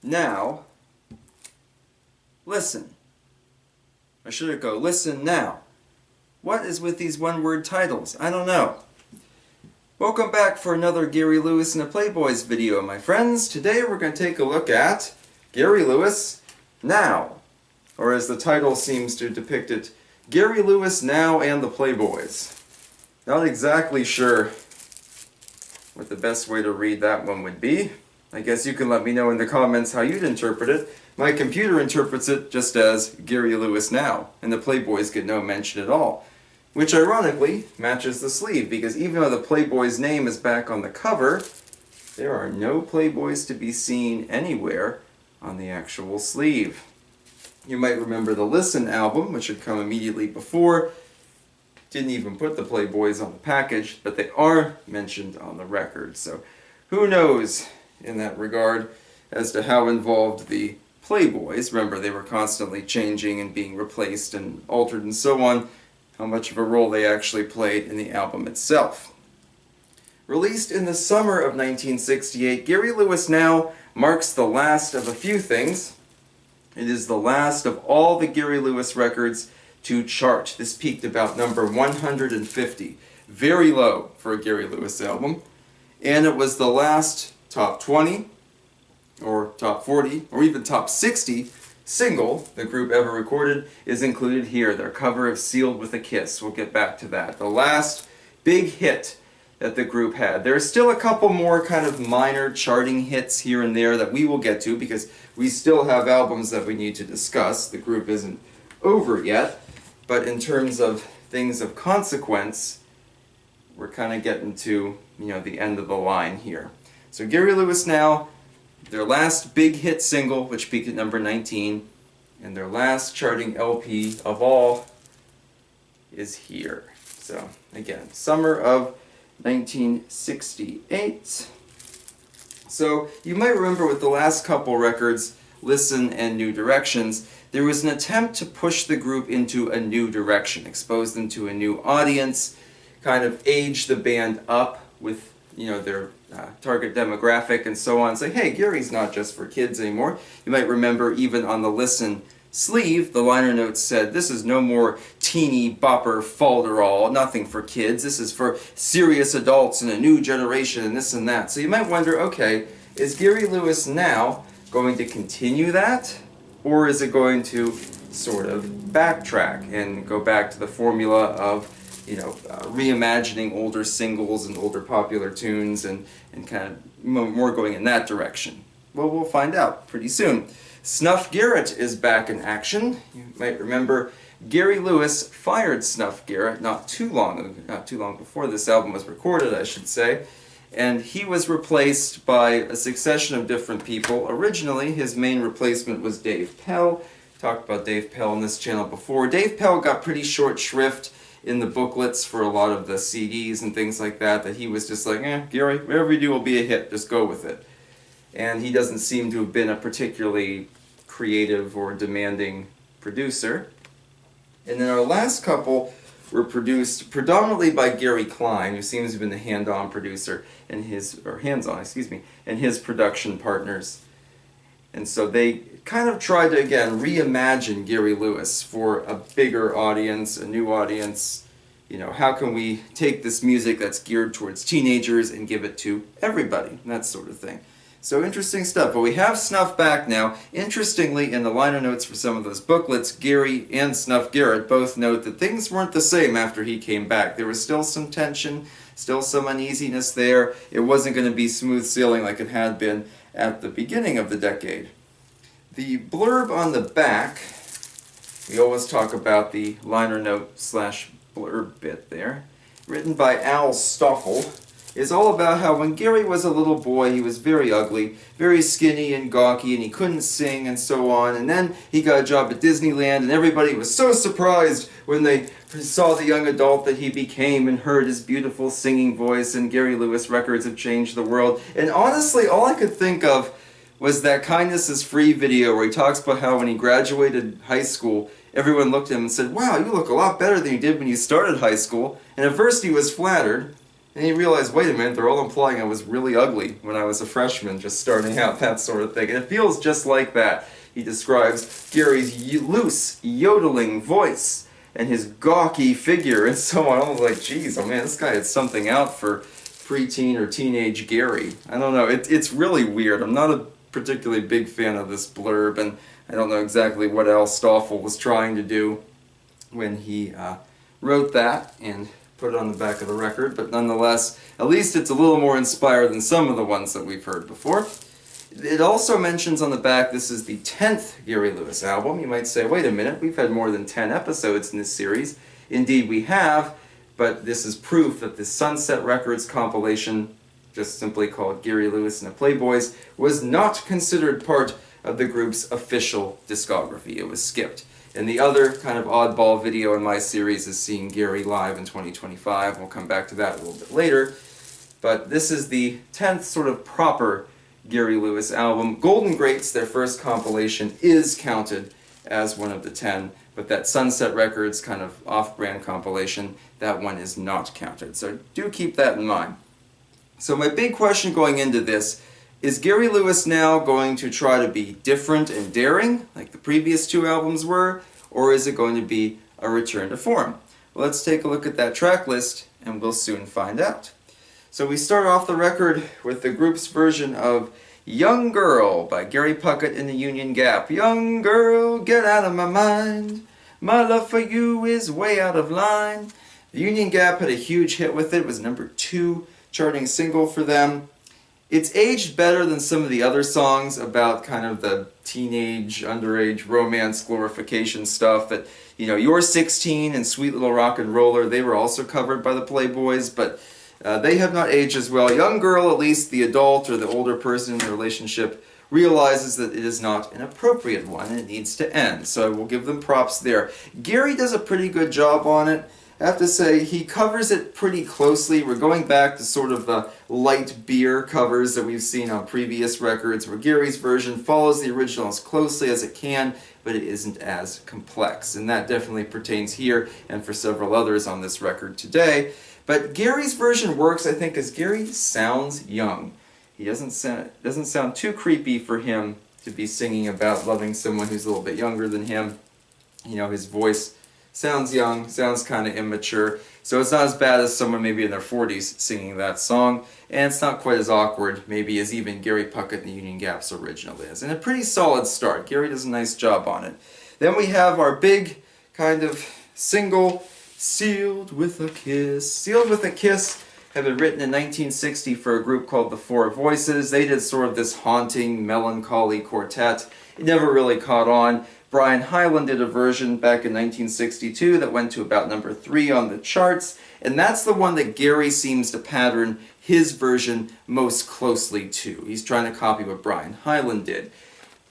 now, listen. Or should it go, listen now? What is with these one-word titles? I don't know. Welcome back for another Gary Lewis and the Playboys video, my friends. Today we're going to take a look at Gary Lewis Now. Or as the title seems to depict it, Gary Lewis Now and the Playboys. Not exactly sure what the best way to read that one would be. I guess you can let me know in the comments how you'd interpret it. My computer interprets it just as Gary Lewis Now, and the Playboys get no mention at all. Which ironically matches the sleeve, because even though the Playboys name is back on the cover, there are no Playboys to be seen anywhere on the actual sleeve. You might remember the Listen album, which had come immediately before. Didn't even put the Playboys on the package, but they are mentioned on the record. So who knows in that regard as to how involved the Playboys, remember they were constantly changing and being replaced and altered and so on, how much of a role they actually played in the album itself. Released in the summer of 1968, Gary Lewis Now marks the last of a few things. It is the last of all the Gary Lewis records to chart. This peaked about number 150. Very low for a Gary Lewis album. And it was the last top 20, or top 40, or even top 60 single the group ever recorded is included here. Their cover of Sealed with a Kiss. We'll get back to that. The last big hit that the group had. There are still a couple more kind of minor charting hits here and there that we will get to because we still have albums that we need to discuss. The group isn't over yet, but in terms of things of consequence, we're kind of getting to, the end of the line here. So Gary Lewis Now, their last big hit single, which peaked at number 19, and their last charting LP of all is here. So again, summer of 1968. So you might remember with the last couple records, Listen and New Directions, there was an attempt to push the group into a new direction, expose them to a new audience, kind of age the band up with their target demographic and so on. Say, hey, Gary's not just for kids anymore. You might remember even on the Listen sleeve, the liner notes said, this is no more teeny bopper falderall, nothing for kids. This is for serious adults and a new generation and this and that. So you might wonder, okay, is Gary Lewis Now going to continue that? Or is it going to sort of backtrack and go back to the formula of reimagining older singles and older popular tunes and kind of more going in that direction? Well, we'll find out pretty soon. Snuff Garrett is back in action. You might remember Gary Lewis fired Snuff Garrett not too long before this album was recorded, I should say. And he was replaced by a succession of different people. Originally, his main replacement was Dave Pell. Talked about Dave Pell on this channel before. Dave Pell got pretty short shrift in the booklets for a lot of the CDs and things like that he was just like, Gary, whatever you do will be a hit, just go with it. And he doesn't seem to have been a particularly creative or demanding producer. And then our last couple were produced predominantly by Gary Klein, who seems to have been the hands-on producer, and his production partners. And so they kind of tried to, again, reimagine Gary Lewis for a bigger audience, a new audience. How can we take this music that's geared towards teenagers and give it to everybody? That sort of thing. So interesting stuff. But we have Snuff back now. Interestingly, in the liner notes for some of those booklets, Gary and Snuff Garrett both note that things weren't the same after he came back. There was still some tension, still some uneasiness there. It wasn't going to be smooth sailing like it had been at the beginning of the decade. The blurb on the back, we always talk about the liner note / blurb bit there, written by Al Stoffel, is all about how when Gary was a little boy he was very ugly, very skinny and gawky, and he couldn't sing and so on, and then he got a job at Disneyland and everybody was so surprised when they saw the young adult that he became and heard his beautiful singing voice, and Gary Lewis records have changed the world. And honestly, all I could think of was that Kindness is Free video where he talks about how when he graduated high school, everyone looked at him and said, wow, you look a lot better than you did when you started high school. And at first he was flattered, And he realized, wait a minute, they're all implying I was really ugly when I was a freshman, just starting out, that sort of thing. And it feels just like that. He describes Gary's loose, yodeling voice and his gawky figure and so on. I was like, geez, oh man, this guy had something out for preteen or teenage Gary. I don't know, it's really weird. I'm not a particularly big fan of this blurb, and I don't know exactly what Al Stoffel was trying to do when he wrote that and put it on the back of the record, but nonetheless, at least it's a little more inspired than some of the ones that we've heard before. It also mentions on the back this is the 10th Gary Lewis album. You might say, wait a minute, we've had more than 10 episodes in this series. Indeed we have, but this is proof that the Sunset Records compilation, just simply called Gary Lewis and the Playboys, was not considered part of the group's official discography. It was skipped. And the other kind of oddball video in my series is seeing Gary live in 2025. We'll come back to that a little bit later. But this is the 10th sort of proper Gary Lewis album. Golden Greats, their first compilation, is counted as one of the 10, but that Sunset Records kind of off-brand compilation, that one is not counted. So do keep that in mind. So my big question going into this, is Gary Lewis now going to try to be different and daring, like the previous two albums were, or is it going to be a return to form? Well, let's take a look at that track list, and we'll soon find out. So we start off the record with the group's version of Young Girl by Gary Puckett and the Union Gap. Young girl, get out of my mind. My love for you is way out of line. The Union Gap had a huge hit with it. It was #2 charting single for them. It's aged better than some of the other songs about kind of the teenage, underage romance glorification stuff that, you know, You're 16 and Sweet Little Rock and Roller, they were also covered by the Playboys, but they have not aged as well. Young Girl, at least the adult or the older person in the relationship, realizes that it is not an appropriate one and it needs to end. So I will give them props there. Gary does a pretty good job on it. I have to say, he covers it pretty closely. We're going back to sort of the light beer covers that we've seen on previous records, where Gary's version follows the original as closely as it can, but it isn't as complex. And that definitely pertains here and for several others on this record today. But Gary's version works, I think, because Gary sounds young. He doesn't sound too creepy for him to be singing about loving someone who's a little bit younger than him. You know, his voice sounds young, sounds kind of immature, so it's not as bad as someone maybe in their 40s singing that song, and it's not quite as awkward maybe as even Gary Puckett and the Union Gap's original is. And a pretty solid start. Gary does a nice job on it. Then we have our big kind of single, Sealed with a Kiss. Sealed with a Kiss had been written in 1960 for a group called the Four Voices. They did sort of this haunting, melancholy quartet. It never really caught on. Brian Hyland did a version back in 1962 that went to about #3 on the charts, and that's the one that Gary seems to pattern his version most closely to. He's trying to copy what Brian Hyland did.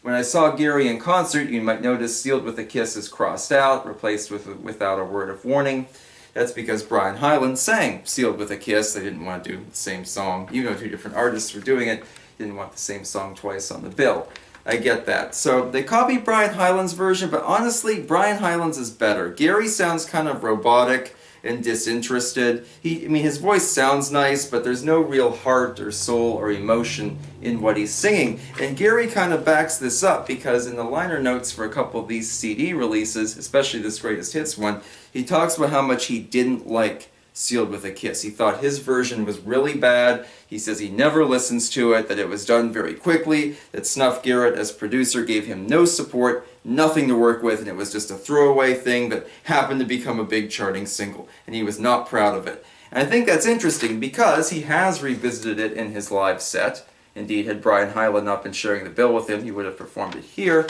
When I saw Gary in concert, you might notice Sealed with a Kiss is crossed out, replaced with Without a Word of Warning. That's because Brian Hyland sang Sealed with a Kiss. They didn't want to do the same song. Even though two different artists were doing it, didn't want the same song twice on the bill. I get that. So they copied Brian Hyland's version, but honestly, Brian Hyland's is better. Gary sounds kind of robotic and disinterested. His voice sounds nice, but there's no real heart or soul or emotion in what he's singing. And Gary kind of backs this up because in the liner notes for a couple of these CD releases, especially this Greatest Hits one, he talks about how much he didn't like Sealed with a Kiss. He thought his version was really bad. He says he never listens to it, that it was done very quickly, that Snuff Garrett as producer gave him no support, nothing to work with, and it was just a throwaway thing that happened to become a big charting single, and he was not proud of it. And I think that's interesting because he has revisited it in his live set. Indeed, had Brian Hyland not been sharing the bill with him, he would have performed it here.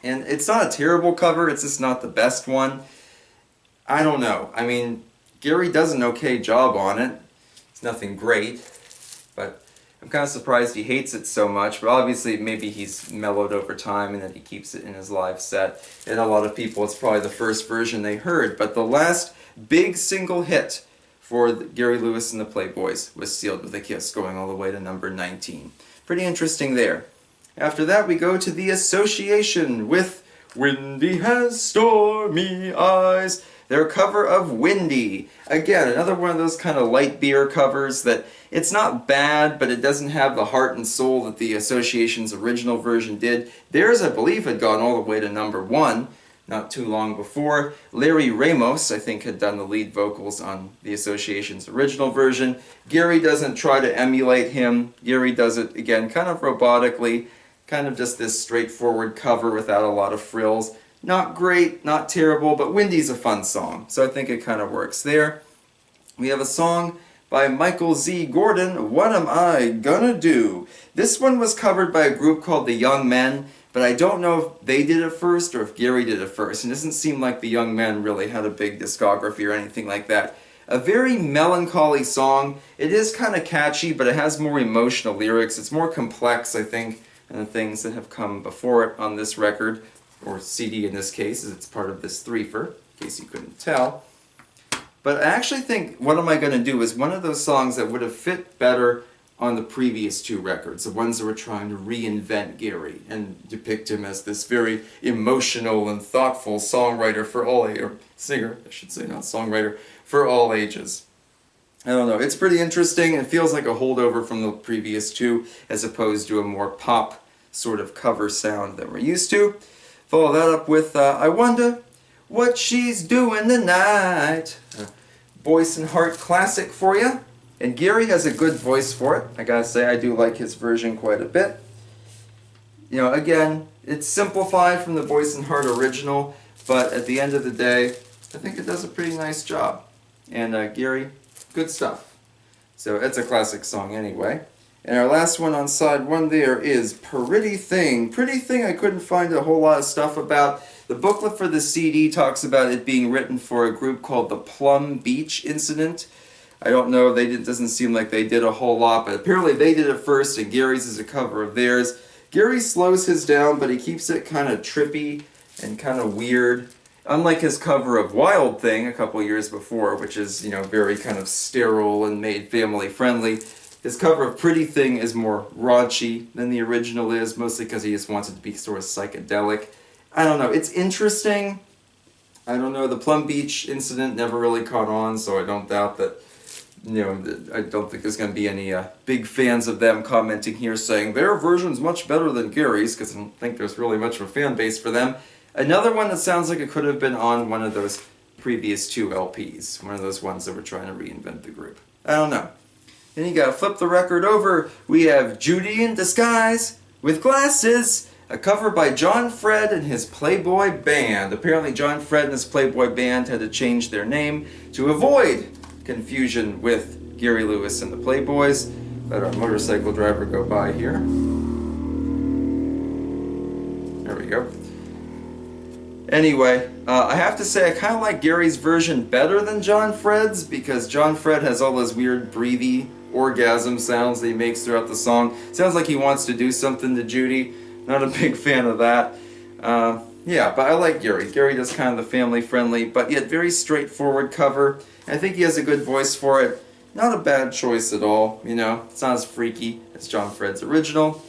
And it's not a terrible cover, it's just not the best one. I don't know. I mean, Gary does an okay job on it. It's nothing great, but I'm kind of surprised he hates it so much, but obviously maybe he's mellowed over time and that he keeps it in his live set. And a lot of people, it's probably the first version they heard, but the last big single hit for Gary Lewis and the Playboys was Sealed with a Kiss, going all the way to #19. Pretty interesting there. After that we go to The Association with Windy Has Stormy Eyes. their cover of Windy. Again, another one of those kind of light beer covers that it's not bad, but it doesn't have the heart and soul that the Association's original version did. Theirs, I believe, had gone all the way to #1 not too long before. Larry Ramos, I think, had done the lead vocals on the Association's original version. Gary doesn't try to emulate him. Gary does it, again, kind of robotically, kind of just this straightforward cover without a lot of frills. Not great, not terrible, but Windy's a fun song, so I think it kind of works there. We have a song by Michael Z. Gordon, What Am I Gonna Do? This one was covered by a group called The Young Men, but I don't know if they did it first or if Gary did it first. It doesn't seem like the Young Men really had a big discography or anything like that. A very melancholy song. It is kind of catchy, but it has more emotional lyrics. It's more complex, I think, than the things that have come before it on this record, or CD in this case, as it's part of this threefer, in case you couldn't tell. But I actually think What Am I Gonna Do is one of those songs that would have fit better on the previous two records, the ones that were trying to reinvent Gary and depict him as this very emotional and thoughtful songwriter for all ages, or singer, I should say, not songwriter, for all ages. I don't know, it's pretty interesting. It feels like a holdover from the previous two, as opposed to a more pop sort of cover sound that we're used to. Follow that up with I Wonder What She's Doing Tonight. Voice and Heart classic for you. And Gary has a good voice for it. I gotta say, I do like his version quite a bit. You know, again, it's simplified from the Voice and Heart original, but at the end of the day, I think it does a pretty nice job. And Gary, good stuff. So it's a classic song anyway. And our last one on side one there is Pretty Thing. Pretty Thing I couldn't find a whole lot of stuff about. The booklet for the CD talks about it being written for a group called the Plum Beach Incident. I don't know, it doesn't seem like they did a whole lot, but apparently they did it first and Gary's is a cover of theirs. Gary slows his down, but he keeps it kind of trippy and kind of weird. Unlike his cover of Wild Thing a couple years before, which is, you know, very kind of sterile and made family friendly. His cover of Pretty Thing is more raunchy than the original is, mostly because he just wants it to be sort of psychedelic. I don't know, it's interesting. I don't know, the Plum Beach Incident never really caught on, so I don't doubt that, you know, I don't think there's going to be any big fans of them commenting here saying their version's much better than Gary's, because I don't think there's really much of a fan base for them. Another one that sounds like it could have been on one of those previous two LPs, one of those ones that were trying to reinvent the group. I don't know. Then you gotta flip the record over. We have Judy in Disguise with Glasses, a cover by John Fred and his Playboy Band. Apparently John Fred and his Playboy Band had to change their name to avoid confusion with Gary Lewis and the Playboys. Let our motorcycle driver go by here. There we go. Anyway, I have to say I kind of like Gary's version better than John Fred's, because John Fred has all those weird breathy orgasm sounds that he makes throughout the song. Sounds like he wants to do something to Judy. Not a big fan of that. Yeah, but I like Gary. Gary does kind of the family-friendly, but yet very straightforward cover. I think he has a good voice for it. Not a bad choice at all, you know. It's not as freaky as John Fred's original.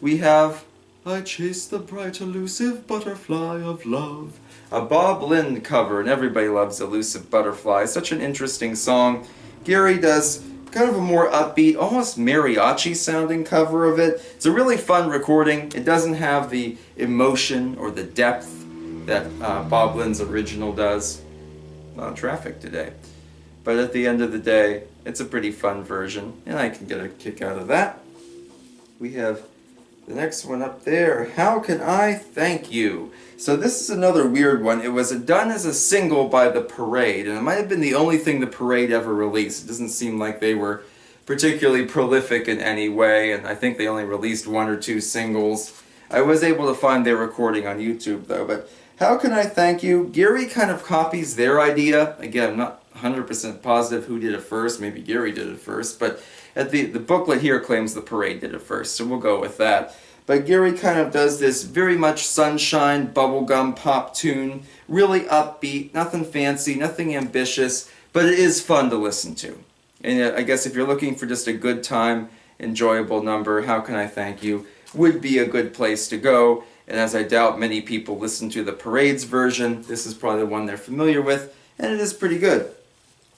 We have I Chase the Bright Elusive Butterfly of Love. A Bob Lind cover, and everybody loves Elusive Butterfly. Such an interesting song. Gary does kind of a more upbeat, almost mariachi-sounding cover of it. It's a really fun recording. It doesn't have the emotion or the depth that Bob Lind's original does. A lot of traffic today. But at the end of the day, it's a pretty fun version, and I can get a kick out of that. We have the next one up there, How Can I Thank You? So this is another weird one. It was done as a single by The Parade, and it might have been the only thing The Parade ever released. It doesn't seem like they were particularly prolific in any way, and I think they only released 1 or 2 singles. I was able to find their recording on YouTube though, but How Can I Thank You? Gary kind of copies their idea. Again, I'm not 100% positive who did it first. Maybe Gary did it first, but the booklet here claims The Parade did it first, so we'll go with that. But Gary kind of does this very much sunshine, bubblegum pop tune, really upbeat, nothing fancy, nothing ambitious, but it is fun to listen to. And I guess if you're looking for just a good time, enjoyable number, How Can I Thank You would be a good place to go. And as I doubt many people listen to The Parade's version, this is probably the one they're familiar with, and it is pretty good.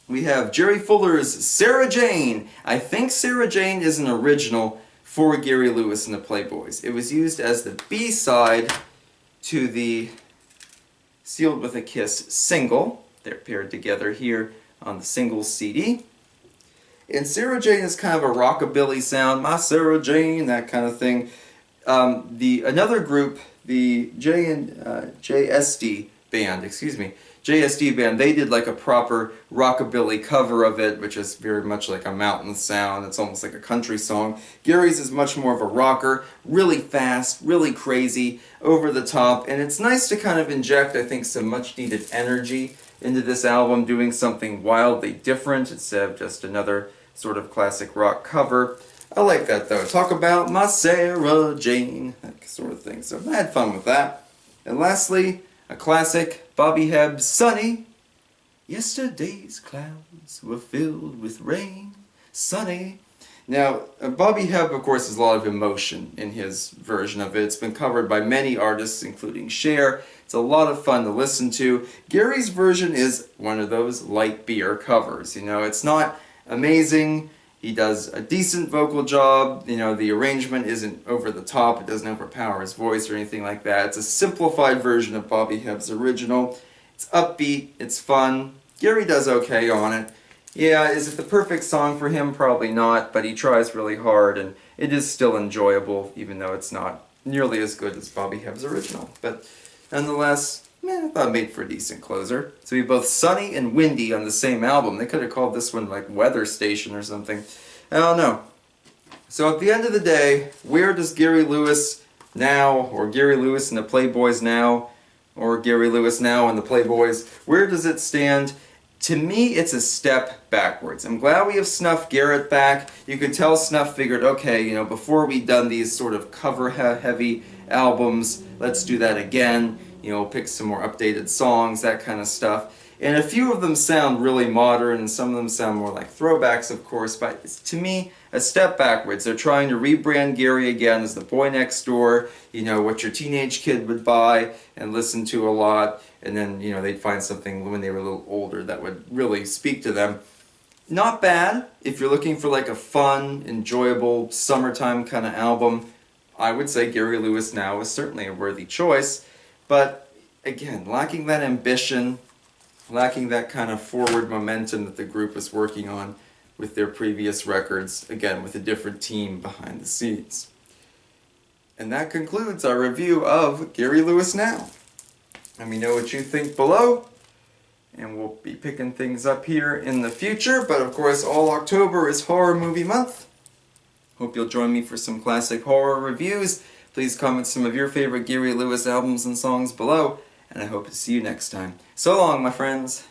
We have Jerry Fuller's Sarah Jane. I think Sarah Jane is an original for Gary Lewis and the Playboys. It was used as the B-side to the Sealed with a Kiss single. They're paired together here on the singles CD. And Sarah Jane is kind of a rockabilly sound, my Sarah Jane, that kind of thing. Another group, the JSD band, they did like a proper rockabilly cover of it, which is very much like a mountain sound. It's almost like a country song. Gary's is much more of a rocker, really fast, really crazy, over the top, and it's nice to kind of inject, I think, some much needed energy into this album, doing something wildly different instead of just another sort of classic rock cover. I like that though. Talk about my Sarah Jane, that sort of thing. So I had fun with that. And lastly, a classic, Bobby Hebb's Sunny. Yesterday's clouds were filled with rain, sunny. Now, Bobby Hebb, of course, has a lot of emotion in his version of it. It's been covered by many artists, including Cher. It's a lot of fun to listen to. Gary's version is one of those light beer covers. You know, it's not amazing. He does a decent vocal job. You know, the arrangement isn't over the top. It doesn't overpower his voice or anything like that. It's a simplified version of Bobby Hebb's original. It's upbeat. It's fun. Gary does okay on it. Yeah, is it the perfect song for him? Probably not, but he tries really hard, and it is still enjoyable, even though it's not nearly as good as Bobby Hebb's original. But nonetheless, I thought it made for a decent closer. So we have both sunny and windy on the same album. They could have called this one like Weather Station or something. I don't know. So at the end of the day, where does Gary Lewis now, or Gary Lewis and the Playboys now, or Gary Lewis now and the Playboys, where does it stand? To me, it's a step backwards. I'm glad we have Snuff Garrett back. You could tell Snuff figured, okay, you know, before we've done these sort of cover-heavy albums, let's do that again. You know, pick some more updated songs, that kind of stuff. And a few of them sound really modern, and some of them sound more like throwbacks, of course, but it's, to me, a step backwards. They're trying to rebrand Gary again as the boy next door, you know, what your teenage kid would buy and listen to a lot, and then, you know, they'd find something when they were a little older that would really speak to them. Not bad if you're looking for like a fun, enjoyable, summertime kind of album. I would say Gary Lewis Now is certainly a worthy choice, but again, lacking that ambition, lacking that kind of forward momentum that the group was working on with their previous records, again, with a different team behind the scenes. And that concludes our review of Gary Lewis Now. Let me know what you think below, and we'll be picking things up here in the future, but of course all October is horror movie month. Hope you'll join me for some classic horror reviews. Please comment some of your favorite Gary Lewis albums and songs below, and I hope to see you next time. So long, my friends.